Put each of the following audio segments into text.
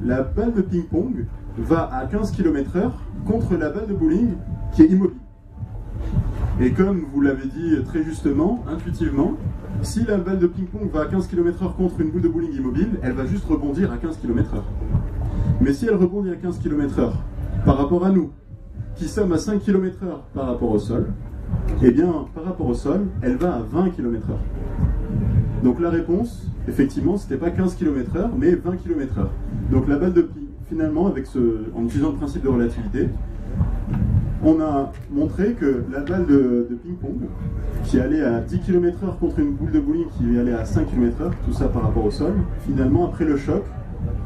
La balle de ping-pong va à 15 km/h contre la balle de bowling qui est immobile. Et comme vous l'avez dit très justement, intuitivement, si la balle de ping-pong va à 15 km/h contre une boule de bowling immobile, elle va juste rebondir à 15 km/h. Mais si elle rebondit à 15 km/h par rapport à nous, qui sommes à 5 km/h par rapport au sol, eh bien, par rapport au sol, elle va à 20 km/h. Donc la réponse, effectivement, c'était pas 15 km/h, mais 20 km/h. Donc la balle de ping, finalement, en utilisant le principe de relativité, on a montré que la balle de ping-pong, qui allait à 10 km/h contre une boule de bowling qui allait à 5 km/h, tout ça par rapport au sol, finalement, après le choc,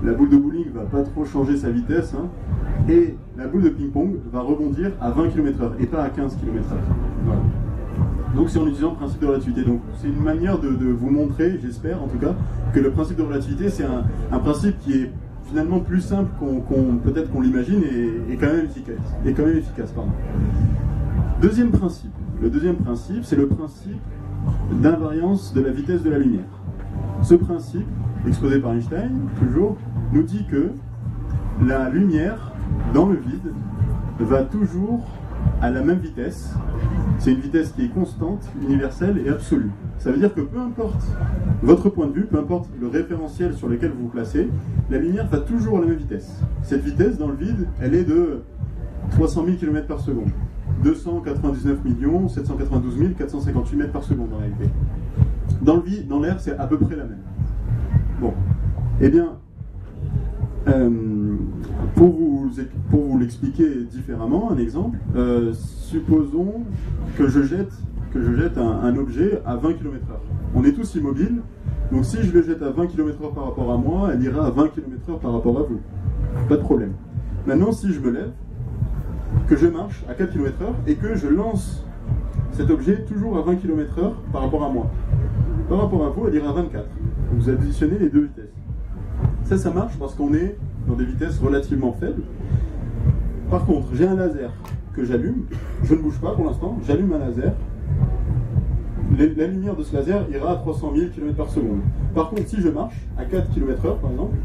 la boule de bowling ne va pas trop changer sa vitesse, et la boule de ping-pong va rebondir à 20 km/h, et pas à 15 km/h. Voilà. Donc c'est en utilisant le principe de relativité. Donc c'est une manière de vous montrer, j'espère en tout cas, que le principe de relativité, c'est un principe qui est finalement plus simple peut-être qu'on l'imagine et quand même efficace. Pardon. Deuxième principe. Le deuxième principe, c'est le principe d'invariance de la vitesse de la lumière. Ce principe, exposé par Einstein, toujours, nous dit que la lumière, dans le vide, va toujours à la même vitesse. C'est une vitesse qui est constante, universelle et absolue. Ça veut dire que peu importe votre point de vue, peu importe le référentiel sur lequel vous vous placez, la lumière va toujours à la même vitesse. Cette vitesse, dans le vide, elle est de 300 000 km par seconde. 299 792 458 mètres par seconde en réalité. Dans l'air, c'est à peu près la même. Bon. Eh bien, pour vous l'expliquer différemment, un exemple, supposons que je jette un objet à 20 km/h. On est tous immobiles, donc si je le jette à 20 km/h par rapport à moi, elle ira à 20 km/h par rapport à vous. Pas de problème. Maintenant, si je me lève, que je marche à 4 km/h et que je lance cet objet toujours à 20 km/h par rapport à moi, par rapport à vous, elle ira à 24. Vous additionnez les deux vitesses. Ça marche parce qu'on est dans des vitesses relativement faibles. Par contre, j'ai un laser que j'allume, je ne bouge pas pour l'instant, j'allume un laser, la lumière de ce laser ira à 300 000 km par seconde. Par contre, si je marche à 4 km/h par exemple,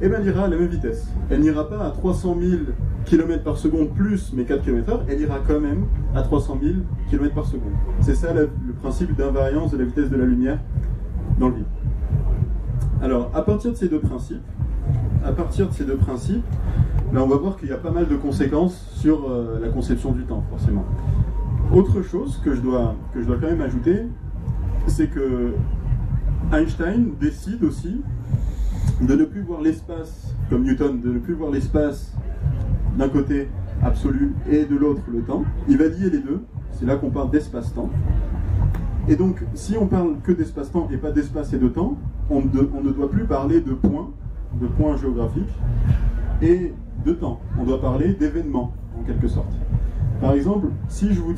eh bien, elle ira à la même vitesse. Elle n'ira pas à 300 000 km par seconde plus mes 4 km/h, elle ira quand même à 300 000 km par seconde. C'est ça le principe d'invariance de la vitesse de la lumière dans le vide. Alors, à partir de ces deux principes, là, on va voir qu'il y a pas mal de conséquences sur la conception du temps, forcément. Autre chose que je dois quand même ajouter, c'est que Einstein décide aussi de ne plus voir l'espace, comme Newton, de ne plus voir l'espace d'un côté absolu et de l'autre le temps. Il va lier les deux, c'est là qu'on parle d'espace-temps. Et donc, si on parle que d'espace-temps et pas d'espace et de temps, on ne doit plus parler de points géographiques et de temps. On doit parler d'événements, en quelque sorte. Par exemple, si je vous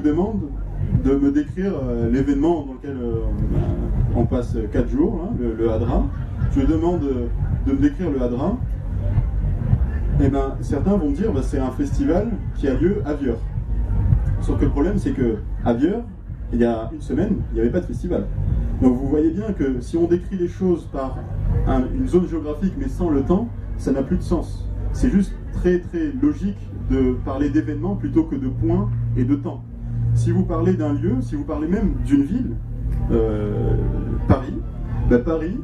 demande de me décrire l'événement dans lequel on passe 4 jours, le Hadra, je demande de me décrire le Hadra, eh ben, certains vont me dire c'est un festival qui a lieu à Vieur. Sauf que le problème, c'est que à Vieur, il y a une semaine, il n'y avait pas de festival. Donc vous voyez bien que si on décrit les choses par une zone géographique mais sans le temps, ça n'a plus de sens. C'est juste très très logique de parler d'événements plutôt que de points et de temps. Si vous parlez d'un lieu, si vous parlez même d'une ville, Paris, Paris,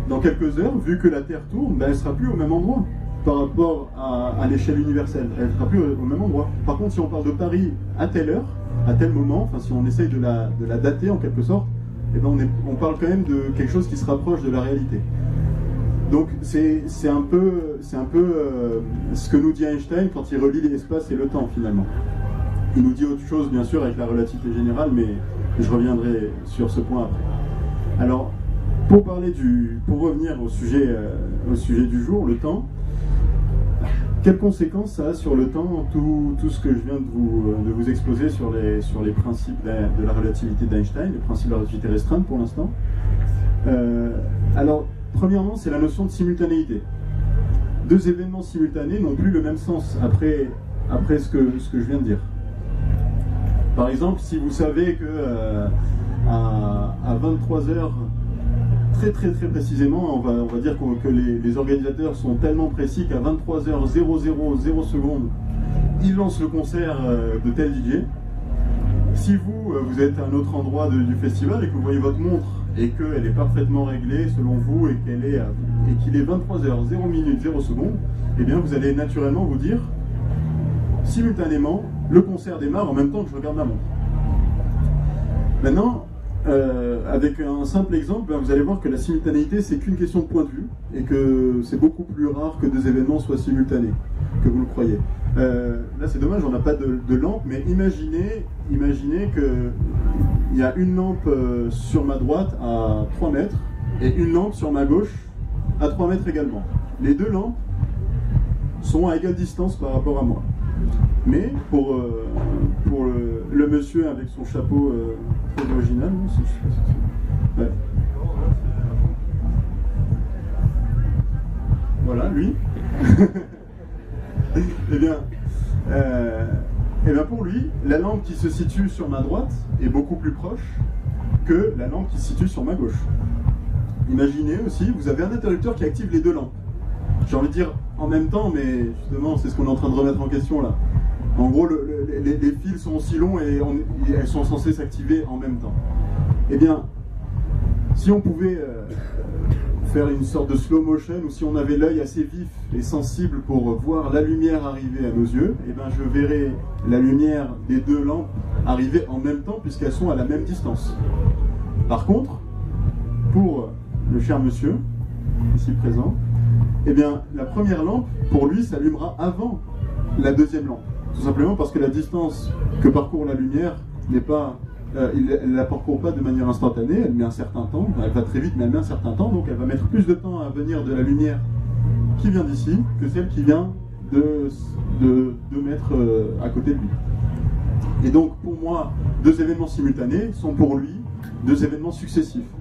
dans quelques heures, vu que la Terre tourne, elle ne sera plus au même endroit par rapport à l'échelle universelle. Elle ne sera plus au même endroit. Par contre, si on parle de Paris à telle heure, à tel moment, enfin si on essaye de la dater en quelque sorte, eh ben on parle quand même de quelque chose qui se rapproche de la réalité. Donc c'est un peu ce que nous dit Einstein quand il relie l'espace et le temps finalement. Il nous dit autre chose bien sûr avec la relativité générale, mais je reviendrai sur ce point après. Alors pour revenir au sujet du jour, le temps. Quelles conséquences ça a sur le temps, tout ce que je viens de vous exposer sur les principes de la relativité d'Einstein, les principes de la relativité restreinte pour l'instant. Alors, premièrement, c'est la notion de simultanéité. Deux événements simultanés n'ont plus le même sens après ce que je viens de dire. Par exemple, si vous savez que à 23h très précisément, on va dire que les organisateurs sont tellement précis qu'à 23h00 secondes, ils lancent le concert de tel DJ. Si vous êtes à un autre endroit du festival et que vous voyez votre montre et qu'elle est parfaitement réglée selon vous et qu'il est 23h00 secondes, eh bien vous allez naturellement vous dire simultanément le concert démarre en même temps que je regarde ma montre. Maintenant, avec un simple exemple, vous allez voir que la simultanéité c'est qu'une question de point de vue et que c'est beaucoup plus rare que deux événements soient simultanés que vous le croyez. Là c'est dommage, on n'a pas de lampe, mais imaginez qu'il y a une lampe sur ma droite à 3 mètres et une lampe sur ma gauche à 3 mètres également. Les deux lampes sont à égale distance par rapport à moi. Mais pour le monsieur avec son chapeau très original, ouais. Voilà, lui. Eh bien, pour lui, la lampe qui se situe sur ma droite est beaucoup plus proche que la lampe qui se situe sur ma gauche. Imaginez aussi, vous avez un interrupteur qui active les deux lampes. J'ai envie de dire en même temps, mais justement, c'est ce qu'on est en train de remettre en question là. En gros, les fils sont aussi longs et elles sont censées s'activer en même temps. Eh bien, si on pouvait faire une sorte de slow motion, ou si on avait l'œil assez vif et sensible pour voir la lumière arriver à nos yeux, eh bien, je verrais la lumière des deux lampes arriver en même temps puisqu'elles sont à la même distance. Par contre, pour le cher monsieur, ici présent, eh bien, la première lampe, pour lui, s'allumera avant la deuxième lampe. Tout simplement parce que la distance que parcourt la lumière n'est pas... elle ne la parcourt pas de manière instantanée, elle met un certain temps, elle va très vite mais elle met un certain temps, donc elle va mettre plus de temps à venir de la lumière qui vient d'ici que celle qui vient de mettre à côté de lui. Et donc pour moi, deux événements simultanés sont pour lui deux événements successifs.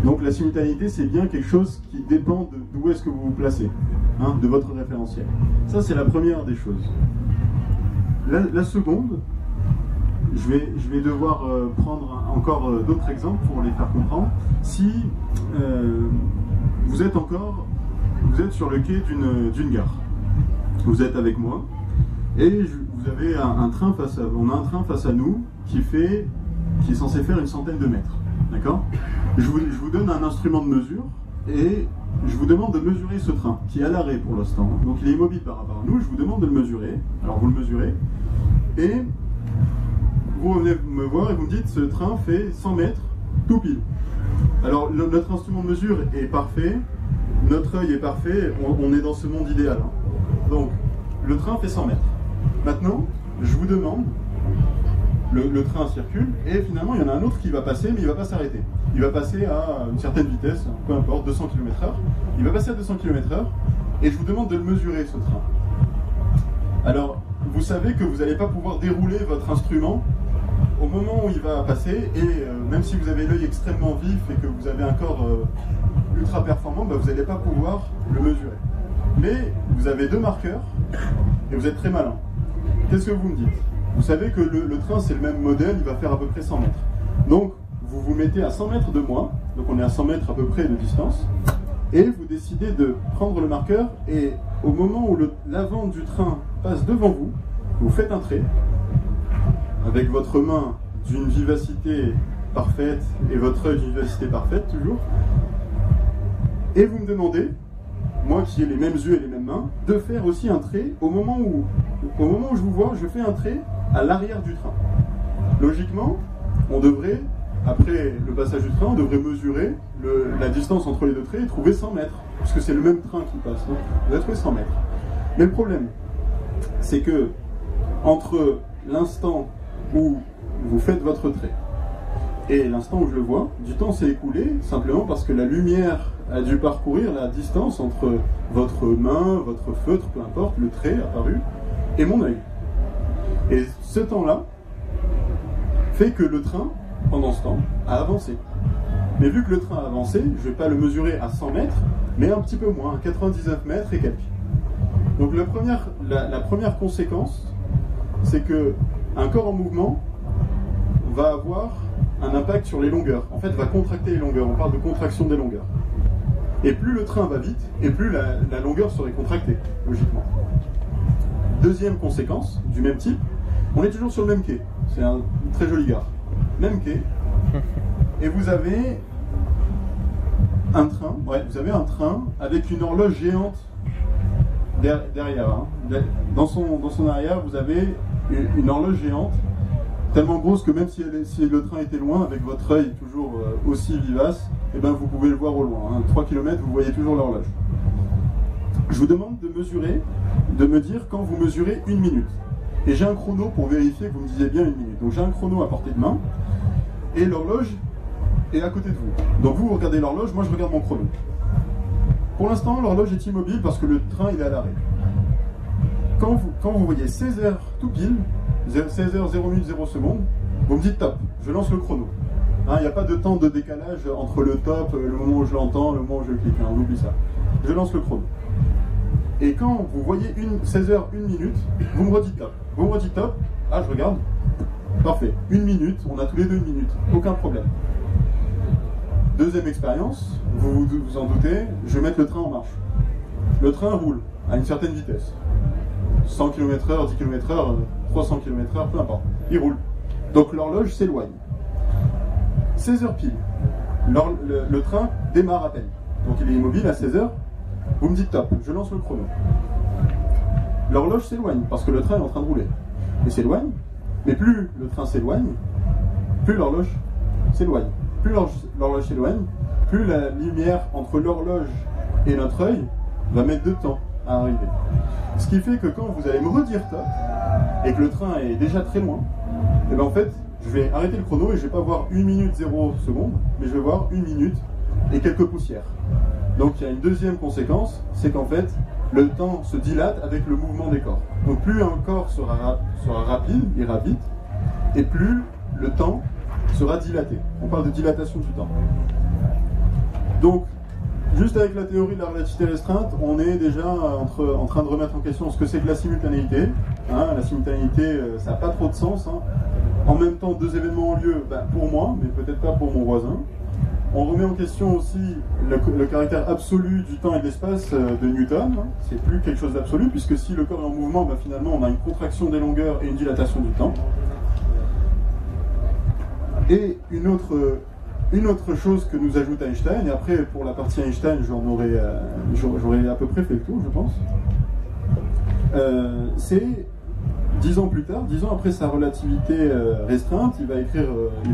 Donc la simultanéité c'est bien quelque chose qui dépend d'où est-ce que vous vous placez, hein, de votre référentiel. Ça c'est la première des choses. La seconde, je vais devoir prendre encore d'autres exemples pour les faire comprendre. Si vous êtes sur le quai d'une gare, vous êtes avec moi, et vous avez un train on a un train face à nous qui est censé faire une centaine de mètres. D'accord ? Je vous donne un instrument de mesure et je vous demande de mesurer ce train qui est à l'arrêt pour l'instant. Donc il est immobile par rapport à nous, je vous demande de le mesurer. Alors vous le mesurez et vous revenez me voir et vous me dites ce train fait 100 mètres tout pile. Alors notre instrument de mesure est parfait, notre œil est parfait, on est dans ce monde idéal. Donc le train fait 100 mètres. Maintenant, je vous demande, le train circule et finalement il y en a un autre qui va passer mais il ne va pas s'arrêter. Il va passer à une certaine vitesse, peu importe, 200 km/h. Il va passer à 200 km/h et je vous demande de le mesurer ce train. Alors, vous savez que vous n'allez pas pouvoir dérouler votre instrument au moment où il va passer et même si vous avez l'œil extrêmement vif et que vous avez un corps ultra performant, vous n'allez pas pouvoir le mesurer. Mais vous avez deux marqueurs et vous êtes très malin. Qu'est-ce que vous me dites ? Vous savez que le train c'est le même modèle, il va faire à peu près 100 mètres. Donc vous vous mettez à 100 mètres de moi, donc on est à 100 mètres à peu près de distance, et vous décidez de prendre le marqueur et au moment où l'avant du train passe devant vous, vous faites un trait avec votre main d'une vivacité parfaite et votre œil d'une vivacité parfaite toujours, et vous me demandez, moi qui ai les mêmes yeux et les mêmes mains, de faire aussi un trait au moment où je vous vois, je fais un trait à l'arrière du train. Logiquement, on devrait, après le passage du train, on devrait mesurer la distance entre les deux traits et trouver 100 mètres, puisque c'est le même train qui passe, donc on devrait trouver 100 mètres. Mais le problème, c'est que entre l'instant où vous faites votre trait et l'instant où je le vois, du temps s'est écoulé simplement parce que la lumière a dû parcourir la distance entre votre main, votre feutre, peu importe, le trait apparu, et mon œil. Et ce temps-là fait que le train, pendant ce temps, a avancé. Mais vu que le train a avancé, je ne vais pas le mesurer à 100 mètres, mais un petit peu moins, à 99 mètres et quelques. Donc la première conséquence, c'est que un corps en mouvement va avoir un impact sur les longueurs. En fait, va contracter les longueurs. On parle de contraction des longueurs. Et plus le train va vite, et plus la longueur serait contractée, logiquement. Deuxième conséquence, du même type, on est toujours sur le même quai. C'est un très joli gare. Même quai. Et vous avez un train avec une horloge géante derrière. Hein. Dans son arrière, vous avez une horloge géante, tellement grosse que même si le train était loin, avec votre œil toujours aussi vivace, eh ben vous pouvez le voir au loin. Hein. 3 km, vous voyez toujours l'horloge. Je vous demande de mesurer, de me dire quand vous mesurez 1 minute. Et j'ai un chrono pour vérifier que vous me disiez bien 1 minute. Donc j'ai un chrono à portée de main, et l'horloge est à côté de vous. Donc vous regardez l'horloge, moi je regarde mon chrono. Pour l'instant, l'horloge est immobile parce que le train il est à l'arrêt. Quand vous voyez 16h tout pile, 16h 0 minutes 0 secondes, vous me dites top, je lance le chrono. Il n'y a pas de temps de décalage entre le top, le moment où je l'entends, le moment où je clique, on oublie ça. Je lance le chrono. Et quand vous voyez 16h 1 minute, vous me redites top. Vous me redites top, je regarde, parfait, 1 minute, on a tous les deux 1 minute, aucun problème. Deuxième expérience, vous vous en doutez, je vais mettre le train en marche. Le train roule à une certaine vitesse. 100 km/h, 10 km/h, 300 km/h, peu importe. Il roule. Donc l'horloge s'éloigne. 16h pile. Le train démarre à peine. Donc il est immobile à 16h. Vous me dites top, je lance le chrono. L'horloge s'éloigne parce que le train est en train de rouler. Il s'éloigne, mais plus le train s'éloigne, plus l'horloge s'éloigne. Plus l'horloge s'éloigne, plus la lumière entre l'horloge et notre œil va mettre de temps à arriver. Ce qui fait que quand vous allez me redire top, et que le train est déjà très loin, et bien en fait, je vais arrêter le chrono et je ne vais pas voir 1 minute 0 secondes, mais je vais voir 1 minute et quelques poussières. Donc il y a une deuxième conséquence, c'est qu'en fait, le temps se dilate avec le mouvement des corps. Donc plus un corps sera rapide, ira vite, et plus le temps sera dilaté. On parle de dilatation du temps. Donc, juste avec la théorie de la relativité restreinte, on est déjà en train de remettre en question ce que c'est que la simultanéité. La simultanéité, ça n'a pas trop de sens. En même temps, deux événements ont lieu, pour moi, mais peut-être pas pour mon voisin. On remet en question aussi le caractère absolu du temps et de l'espace de Newton. C'est plus quelque chose d'absolu, puisque si le corps est en mouvement, finalement, on a une contraction des longueurs et une dilatation du temps. Et une autre chose que nous ajoute Einstein, et après pour la partie Einstein j'aurais à peu près fait le tour, je pense, c'est 10 ans plus tard, 10 ans après sa relativité restreinte, il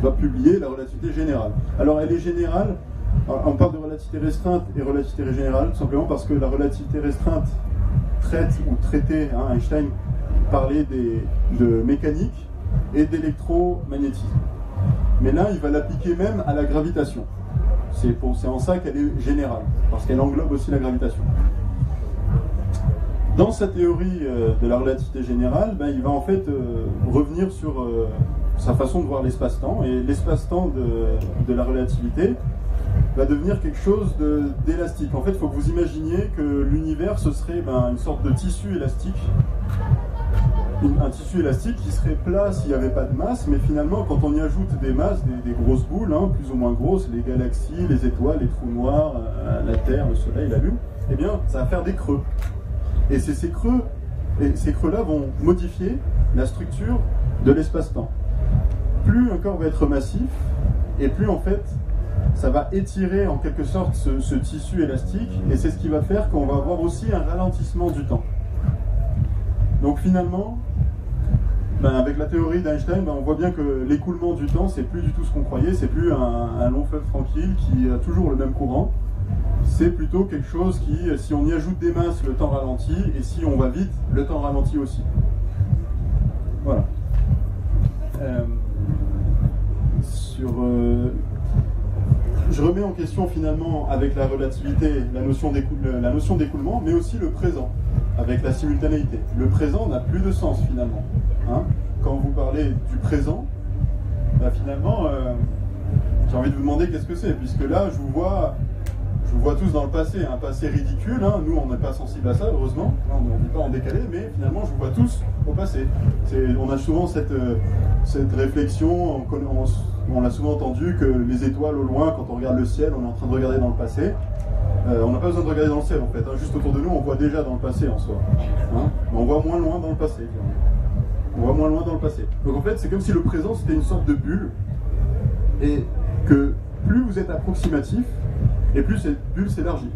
va publier la relativité générale. Alors elle est générale, on parle de relativité restreinte et relativité générale, tout simplement parce que la relativité restreinte traitait, Einstein parlait de mécanique et d'électromagnétisme. Mais là, il va l'appliquer même à la gravitation. C'est en ça qu'elle est générale, parce qu'elle englobe aussi la gravitation. Dans sa théorie de la relativité générale, il va en fait revenir sur sa façon de voir l'espace-temps. Et l'espace-temps de la relativité va devenir quelque chose d'élastique. En fait, il faut que vous imaginiez que l'univers, ce serait une sorte de tissu élastique. Un tissu élastique qui serait plat s'il n'y avait pas de masse, mais finalement, quand on y ajoute des masses, des grosses boules, plus ou moins grosses, les galaxies, les étoiles, les trous noirs, la Terre, le Soleil, la Lune, eh bien, ça va faire des creux. Et ces creux-là vont modifier la structure de l'espace-temps. Plus un corps va être massif, et plus en fait, ça va étirer en quelque sorte ce tissu élastique, et c'est ce qui va faire qu'on va avoir aussi un ralentissement du temps. Donc finalement, avec la théorie d'Einstein, on voit bien que l'écoulement du temps, c'est plus du tout ce qu'on croyait, c'est plus un long fleuve tranquille qui a toujours le même courant. C'est plutôt quelque chose qui, si on y ajoute des masses, le temps ralentit, et si on va vite, le temps ralentit aussi. Voilà. Je remets en question finalement avec la relativité la notion d'écoulement, mais aussi le présent, avec la simultanéité. Le présent n'a plus de sens finalement. Quand vous parlez du présent, finalement, j'ai envie de vous demander qu'est-ce que c'est, puisque là, je vous vois tous dans le passé, un passé ridicule. Nous, on n'est pas sensible à ça, heureusement. On ne vit pas en décalé, mais finalement, je vous vois tous au passé. On a souvent cette réflexion, On a souvent entendu que les étoiles au loin, quand on regarde le ciel, on est en train de regarder dans le passé. On n'a pas besoin de regarder dans le ciel en fait, hein. Juste autour de nous, on voit déjà dans le passé en soi. Hein, mais on voit moins loin dans le passé. On voit moins loin dans le passé. Donc en fait, c'est comme si le présent c'était une sorte de bulle, et que plus vous êtes approximatif, et plus cette bulle s'élargit.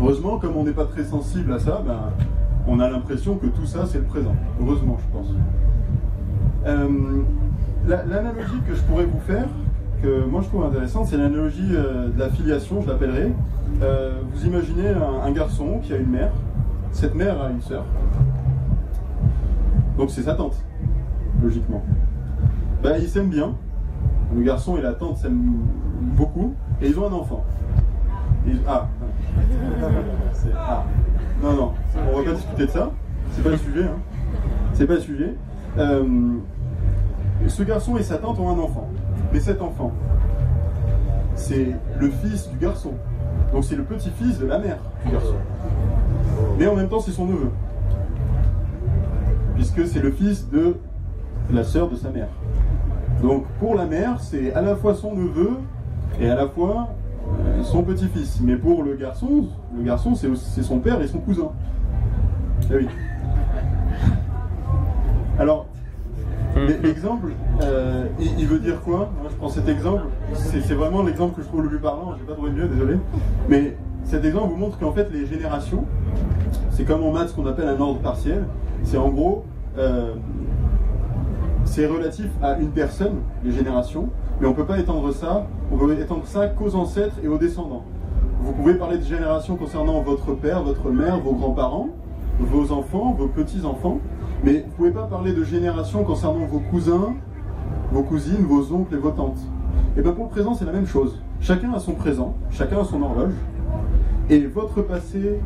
Heureusement, comme on n'est pas très sensible à ça, ben, on a l'impression que tout ça c'est le présent. Heureusement, je pense. L'analogie que je pourrais vous faire, que moi je trouve intéressante, c'est l'analogie de la filiation, je l'appellerai. Vous imaginez un garçon qui a une mère, cette mère a une sœur, donc c'est sa tante, logiquement. Ben, ils s'aiment bien, le garçon et la tante s'aiment beaucoup, et ils ont un enfant. Non, on va pas discuter de ça, c'est pas le sujet, hein. C'est pas le sujet. Ce garçon et sa tante ont un enfant, mais cet enfant, c'est le fils du garçon, donc c'est le petit-fils de la mère du garçon. Mais en même temps, c'est son neveu, puisque c'est le fils de la sœur de sa mère. Donc pour la mère, c'est à la fois son neveu et à la fois son petit-fils. Mais pour le garçon c'est son père et son cousin. Ah oui. Alors, l'exemple, il veut dire quoi? Moi je prends cet exemple, c'est vraiment l'exemple que je trouve le plus parlant, j'ai pas trouvé mieux, désolé. Mais cet exemple vous montre qu'en fait les générations, c'est comme en maths ce qu'on appelle un ordre partiel. C'est en gros, c'est relatif à une personne, les générations, mais on ne peut pas étendre ça, on peut étendre ça qu'aux ancêtres et aux descendants. Vous pouvez parler de générations concernant votre père, votre mère, vos grands-parents, vos enfants, vos petits-enfants, mais vous ne pouvez pas parler de générations concernant vos cousins, vos cousines, vos oncles et vos tantes. Et bien pour le présent, c'est la même chose. Chacun a son présent, chacun a son horloge, et votre passé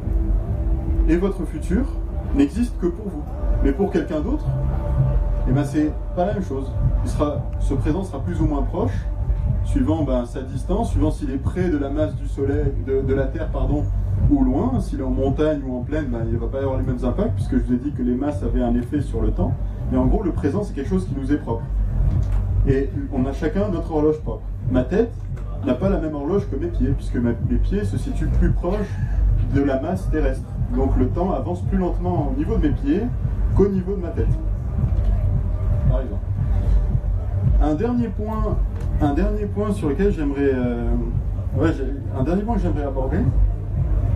et votre futur n'existent que pour vous. Mais pour quelqu'un d'autre, eh ben c'est pas la même chose. Ce présent sera plus ou moins proche, suivant sa distance, suivant s'il est près de la masse du soleil, de la Terre, pardon, ou loin. S'il est en montagne ou en plaine, il ne va pas y avoir les mêmes impacts, puisque je vous ai dit que les masses avaient un effet sur le temps. Mais en gros, le présent, c'est quelque chose qui nous est propre. Et on a chacun notre horloge propre. Ma tête n'a pas la même horloge que mes pieds, puisque mes pieds se situent plus proches de la masse terrestre. Donc le temps avance plus lentement au niveau de mes pieds qu'au niveau de ma tête. Par exemple. Un dernier point sur lequel j'aimerais un dernier point que j'aimerais aborder,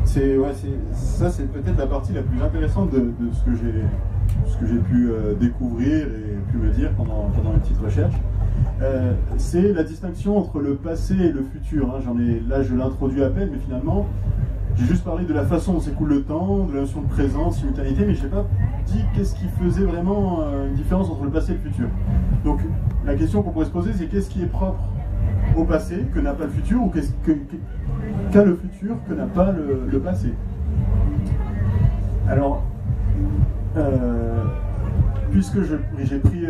c'est peut-être la partie la plus intéressante de ce que j'ai pu découvrir et pu me dire pendant mes petites recherches. C'est la distinction entre le passé et le futur. Hein. Là, je l'introduis à peine, mais finalement, j'ai juste parlé de la façon dont s'écoule le temps, de la notion de présence, simultanéité, mais je n'ai pas dit qu'est-ce qui faisait vraiment une différence entre le passé et le futur. Donc, la question qu'on pourrait se poser, c'est qu'est-ce qui est propre au passé que n'a pas le futur, ou qu'a le futur que n'a pas le passé. Alors, puisque j'ai pris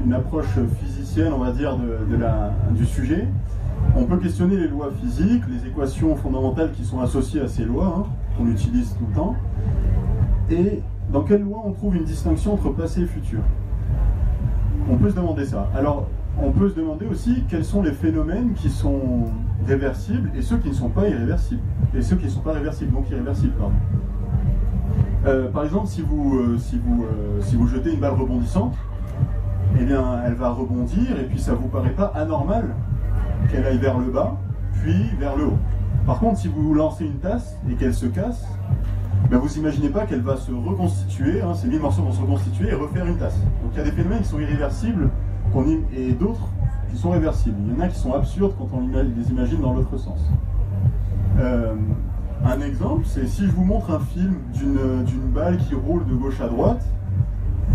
une approche physicienne, on va dire, du sujet, on peut questionner les lois physiques, les équations fondamentales qui sont associées à ces lois, qu'on utilise tout le temps, et dans quelle loi on trouve une distinction entre passé et futur. On peut se demander ça. Alors, on peut se demander aussi quels sont les phénomènes qui sont réversibles et ceux qui ne sont pas irréversibles. Et ceux qui ne sont pas réversibles, donc irréversibles, pardon. Par exemple, si vous jetez une balle rebondissante, eh bien, elle va rebondir et puis ça ne vous paraît pas anormal qu'elle aille vers le bas, puis vers le haut. Par contre, si vous lancez une tasse et qu'elle se casse, ben vous n'imaginez pas qu'elle va se reconstituer, ces 1000 morceaux vont se reconstituer et refaire une tasse. Donc il y a des phénomènes qui sont irréversibles et d'autres qui sont réversibles. Il y en a qui sont absurdes quand on les imagine dans l'autre sens. Un exemple, c'est si je vous montre un film d'une balle qui roule de gauche à droite,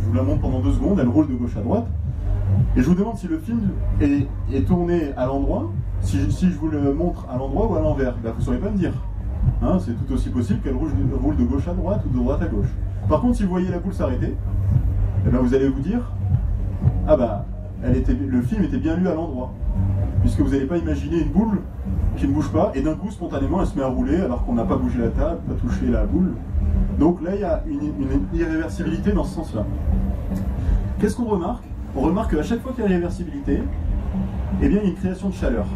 je vous la montre pendant 2 secondes, elle roule de gauche à droite, et je vous demande si le film est tourné à l'endroit, si je vous le montre à l'endroit ou à l'envers, ben vous ne saurez pas me dire. C'est tout aussi possible qu'elle roule de gauche à droite ou de droite à gauche. Par contre, si vous voyez la boule s'arrêter, eh ben vous allez vous dire, ah bah, le film était bien lu à l'endroit. Puisque vous n'allez pas imaginer une boule qui ne bouge pas, et d'un coup, spontanément, elle se met à rouler alors qu'on n'a pas bougé la table, pas touché la boule. Donc là, il y a une irréversibilité dans ce sens-là. Qu'est-ce qu'on remarque? On remarque qu'à chaque fois qu'il y a irréversibilité, eh bien il y a une création de chaleur.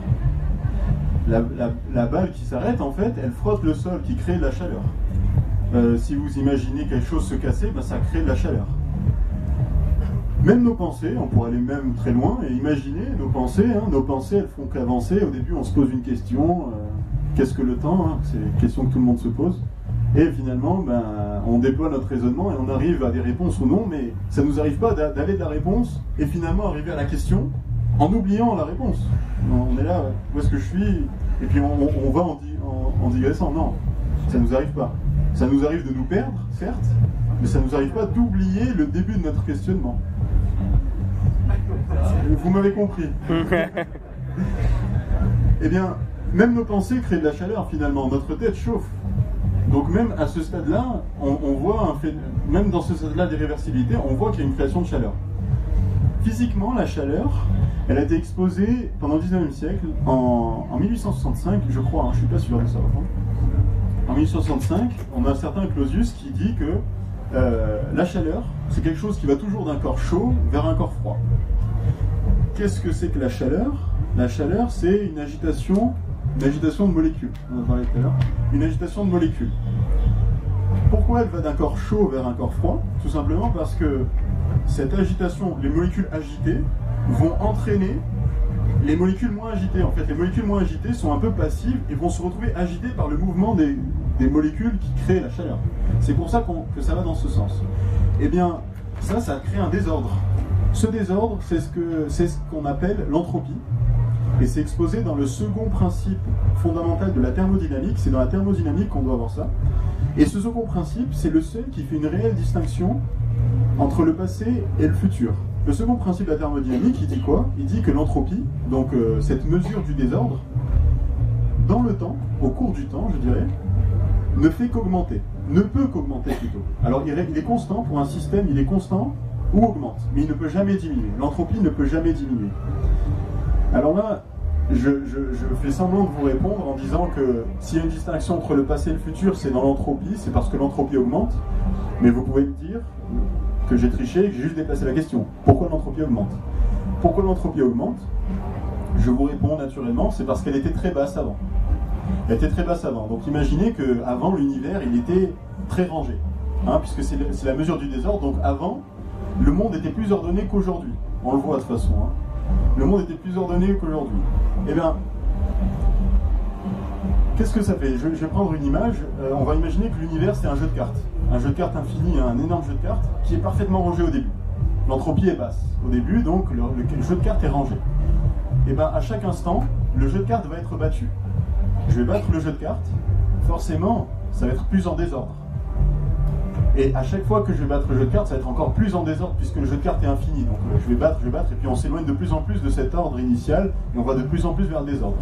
La balle qui s'arrête, en fait, elle frotte le sol qui crée de la chaleur. Si vous imaginez quelque chose se casser, ben, ça crée de la chaleur. Même nos pensées, on pourrait aller même très loin et imaginer nos pensées. Nos pensées, elles font qu'avancer. Au début, on se pose une question. Qu'est-ce que le temps, hein? C'est une question que tout le monde se pose. Et finalement, ben, on déploie notre raisonnement et on arrive à des réponses ou non, mais ça ne nous arrive pas d'aller de la réponse et finalement arriver à la question en oubliant la réponse. On est là, où est-ce que je suis? Et puis on va en digressant. Non, ça ne nous arrive pas. Ça nous arrive de nous perdre, certes, mais ça ne nous arrive pas d'oublier le début de notre questionnement. Vous m'avez compris. Eh bien, même nos pensées créent de la chaleur finalement. Notre tête chauffe. Donc même à ce stade-là, on voit, même dans ce stade-là d'irréversibilité, on voit qu'il y a une création de chaleur. Physiquement, la chaleur, elle a été exposée pendant le 19e siècle, en 1865, je crois, je ne suis pas sûr de ça. En 1865, on a un certain Clausius qui dit que la chaleur, c'est quelque chose qui va toujours d'un corps chaud vers un corps froid. Qu'est-ce que c'est que la chaleur? La chaleur, c'est une agitation de molécules. On en a parlé tout à l'heure. Une agitation de molécules. Pourquoi elle va d'un corps chaud vers un corps froid? Tout simplement parce que cette agitation, les molécules agitées, vont entraîner les molécules moins agitées. En fait, les molécules moins agitées sont un peu passives et vont se retrouver agitées par le mouvement des molécules qui créent la chaleur. C'est pour ça que ça va dans ce sens. Eh bien, ça crée un désordre. Ce désordre, c'est ce qu'on appelle l'entropie. Et c'est exposé dans le second principe fondamental de la thermodynamique. C'est dans la thermodynamique qu'on doit voir ça. Et ce second principe, c'est le seul qui fait une réelle distinction entre le passé et le futur. Le second principe de la thermodynamique, il dit quoi? Il dit que l'entropie, donc cette mesure du désordre, dans le temps, au cours du temps, je dirais, ne fait qu'augmenter. Ne peut qu'augmenter plutôt. Alors il est constant pour un système, il est constant ou augmente, mais il ne peut jamais diminuer. L'entropie ne peut jamais diminuer. Alors là, je fais semblant de vous répondre en disant que s'il y a une distinction entre le passé et le futur, c'est dans l'entropie, c'est parce que l'entropie augmente, mais vous pouvez me dire que j'ai triché et que j'ai juste déplacé la question. Pourquoi l'entropie augmente? Pourquoi l'entropie augmente? Je vous réponds naturellement, c'est parce qu'elle était très basse avant. Elle était très basse avant. Donc imaginez qu'avant, l'univers, il était très rangé, puisque c'est la mesure du désordre. Donc avant, le monde était plus ordonné qu'aujourd'hui. On le voit de toute façon. Le monde était plus ordonné qu'aujourd'hui. Eh bien, qu'est-ce que ça fait? Je vais prendre une image. On va imaginer que l'univers, c'est un jeu de cartes. Un jeu de cartes infini, un énorme jeu de cartes, qui est parfaitement rangé au début. L'entropie est basse au début, donc le jeu de cartes est rangé. Et bien, à chaque instant, le jeu de cartes va être battu. Je vais battre le jeu de cartes, forcément, ça va être plus en désordre. Et à chaque fois que je vais battre le jeu de cartes, ça va être encore plus en désordre, puisque le jeu de cartes est infini. Donc je vais battre, et puis on s'éloigne de plus en plus de cet ordre initial, et on va de plus en plus vers le désordre.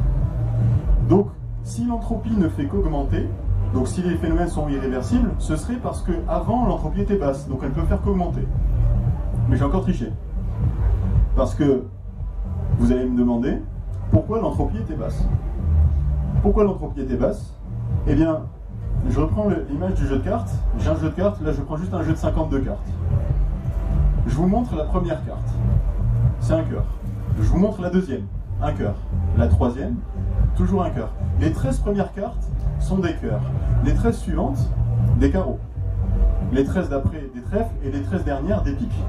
Donc, si l'entropie ne fait qu'augmenter, donc si les phénomènes sont irréversibles, ce serait parce qu'avant, l'entropie était basse, donc elle peut faire qu'augmenter. Mais j'ai encore triché. Parce que, vous allez me demander, pourquoi l'entropie était basse? Pourquoi l'entropie était basse? Eh bien, je reprends l'image du jeu de cartes. J'ai un jeu de cartes, là je prends juste un jeu de 52 cartes. Je vous montre la première carte. C'est un cœur. Je vous montre la deuxième. Un cœur. La troisième, toujours un cœur. Les 13 premières cartes sont des cœurs. Les 13 suivantes, des carreaux. Les 13 d'après, des trèfles. Et les 13 dernières, des piques.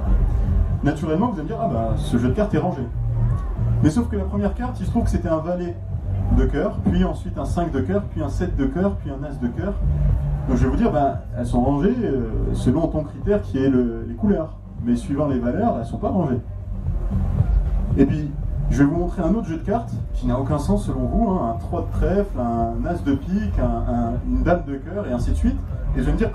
Naturellement, vous allez me dire, ce jeu de cartes est rangé. Mais sauf que la première carte, il se trouve que c'était un valet de cœur, puis ensuite un 5 de cœur, puis un 7 de cœur, puis un as de cœur. Donc je vais vous dire, elles sont rangées selon ton critère qui est les couleurs. Mais suivant les valeurs, elles ne sont pas rangées. Et puis, je vais vous montrer un autre jeu de cartes qui n'a aucun sens selon vous, un 3 de trèfle, un as de pique, une dame de cœur, et ainsi de suite. Et je vais me dire,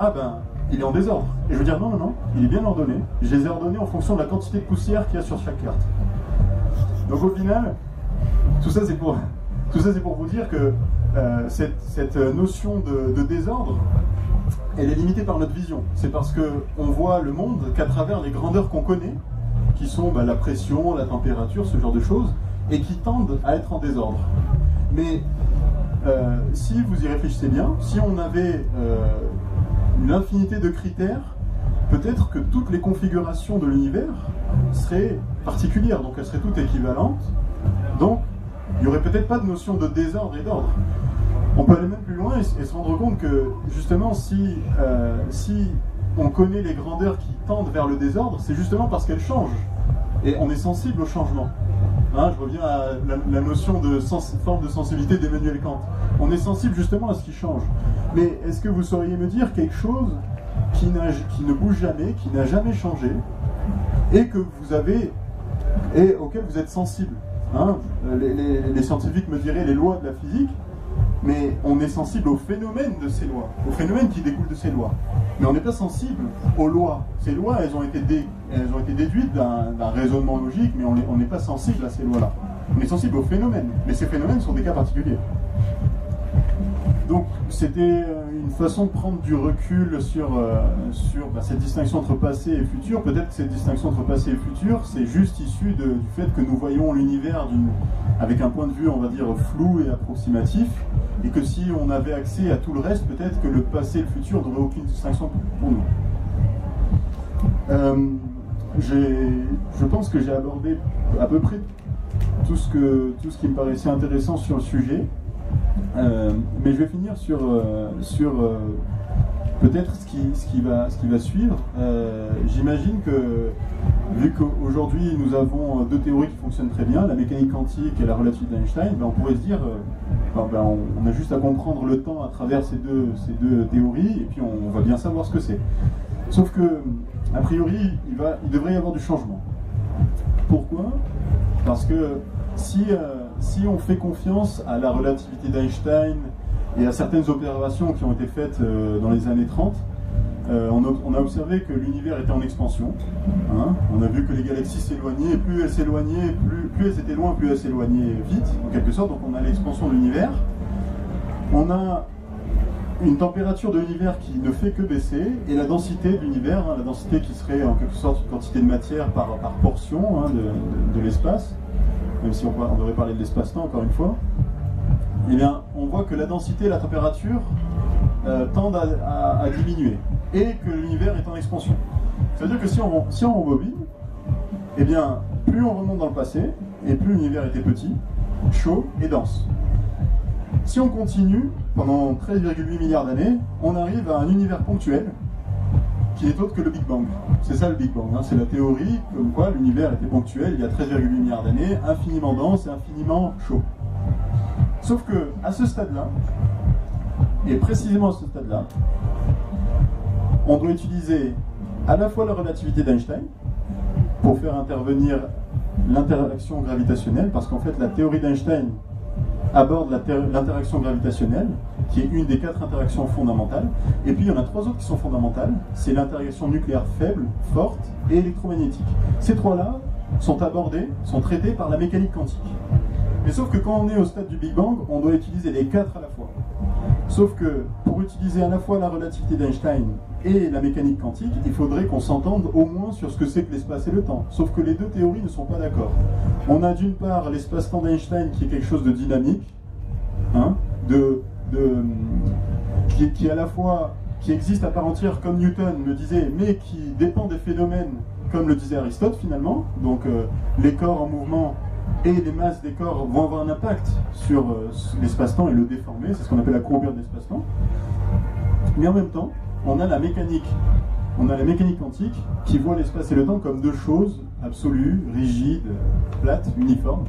il est en désordre. Et je vais dire, non, il est bien ordonné. Je les ai ordonnés en fonction de la quantité de poussière qu'il y a sur chaque carte. Donc au final, tout ça c'est pour vous dire que cette notion de désordre, elle est limitée par notre vision. C'est parce qu'on voit le monde qu'à travers les grandeurs qu'on connaît, qui sont la pression, la température, ce genre de choses, et qui tendent à être en désordre. Mais si vous y réfléchissez bien, si on avait une infinité de critères, peut-être que toutes les configurations de l'univers seraient particulières, donc elles seraient toutes équivalentes Donc, il n'y aurait peut-être pas de notion de désordre et d'ordre. On peut aller même plus loin et se rendre compte que, justement, si on connaît les grandeurs qui tendent vers le désordre, c'est justement parce qu'elles changent. Et on est sensible au changement. Hein, je reviens à la notion de forme de sensibilité d'Emmanuel Kant. On est sensible justement à ce qui change. Mais est-ce que vous sauriez me dire quelque chose qui ne bouge jamais, qui n'a jamais changé, et que vous avez, et auquel vous êtes sensible, hein, les scientifiques me diraient les lois de la physique, mais on est sensible aux phénomènes de ces lois, aux phénomènes qui découlent de ces lois. Mais on n'est pas sensible aux lois. Ces lois, elles ont été déduites d'un raisonnement logique, mais on n'est pas sensible à ces lois-là. On est sensible aux phénomènes, mais ces phénomènes sont des cas particuliers. Donc c'était une façon de prendre du recul sur cette distinction entre passé et futur. Peut-être que cette distinction entre passé et futur, c'est juste issu du fait que nous voyons l'univers avec un point de vue, on va dire, flou et approximatif, et que si on avait accès à tout le reste, peut-être que le passé et le futur n'auraient aucune distinction pour nous. Je pense que j'ai abordé à peu près tout ce qui me paraissait intéressant sur le sujet. Mais je vais finir sur peut-être ce qui va suivre. J'imagine que, vu qu'aujourd'hui nous avons deux théories qui fonctionnent très bien, la mécanique quantique et la relativité d'Einstein, on pourrait se dire on a juste à comprendre le temps à travers ces deux théories et puis on va bien savoir ce que c'est. Sauf que, a priori, il devrait y avoir du changement. Pourquoi ? Parce que si on fait confiance à la relativité d'Einstein et à certaines observations qui ont été faites dans les années 30, on a observé que l'univers était en expansion. Hein. On a vu que les galaxies s'éloignaient, et plus elles s'éloignaient, plus elles étaient loin, plus elles s'éloignaient vite, en quelque sorte. Donc on a l'expansion de l'univers. On a une température de l'univers qui ne fait que baisser, et la densité de l'univers, la densité qui serait en quelque sorte une quantité de matière par portion de l'espace, même si on devrait parler de l'espace-temps encore une fois, eh bien, on voit que la densité et la température tendent à diminuer, et que l'univers est en expansion. Ça veut dire que si on rembobine, eh bien, plus on remonte dans le passé, et plus l'univers était petit, chaud et dense. Si on continue, pendant 13,8 milliards d'années, on arrive à un univers ponctuel qui n'est autre que le Big Bang. C'est ça le Big Bang, hein. C'est la théorie comme quoi l'univers était ponctuel il y a 13,8 milliards d'années, infiniment dense et infiniment chaud. Sauf que à ce stade-là, et précisément à ce stade-là, on doit utiliser à la fois la relativité d'Einstein pour faire intervenir l'interaction gravitationnelle, parce qu'en fait la théorie d'Einstein aborde l'interaction gravitationnelle, qui est une des 4 interactions fondamentales. Et puis il y en a 3 autres qui sont fondamentales. C'est l'interaction nucléaire faible, forte et électromagnétique. Ces 3-là sont abordés, sont traités par la mécanique quantique. Mais sauf que quand on est au stade du Big Bang, on doit utiliser les 4 à la fois. Sauf que pour utiliser à la fois la relativité d'Einstein et la mécanique quantique, il faudrait qu'on s'entende au moins sur ce que c'est que l'espace et le temps. Sauf que les deux théories ne sont pas d'accord. On a d'une part l'espace-temps d'Einstein qui est quelque chose de dynamique, hein, qui à la fois qui existe à part entière comme Newton le disait, mais qui dépend des phénomènes comme le disait Aristote finalement. Donc les corps en mouvement et les masses des corps vont avoir un impact sur l'espace-temps et le déformer, c'est ce qu'on appelle la courbure de l'espace-temps. Mais en même temps, on a la mécanique quantique qui voit l'espace et le temps comme deux choses absolues, rigides, plates, uniformes.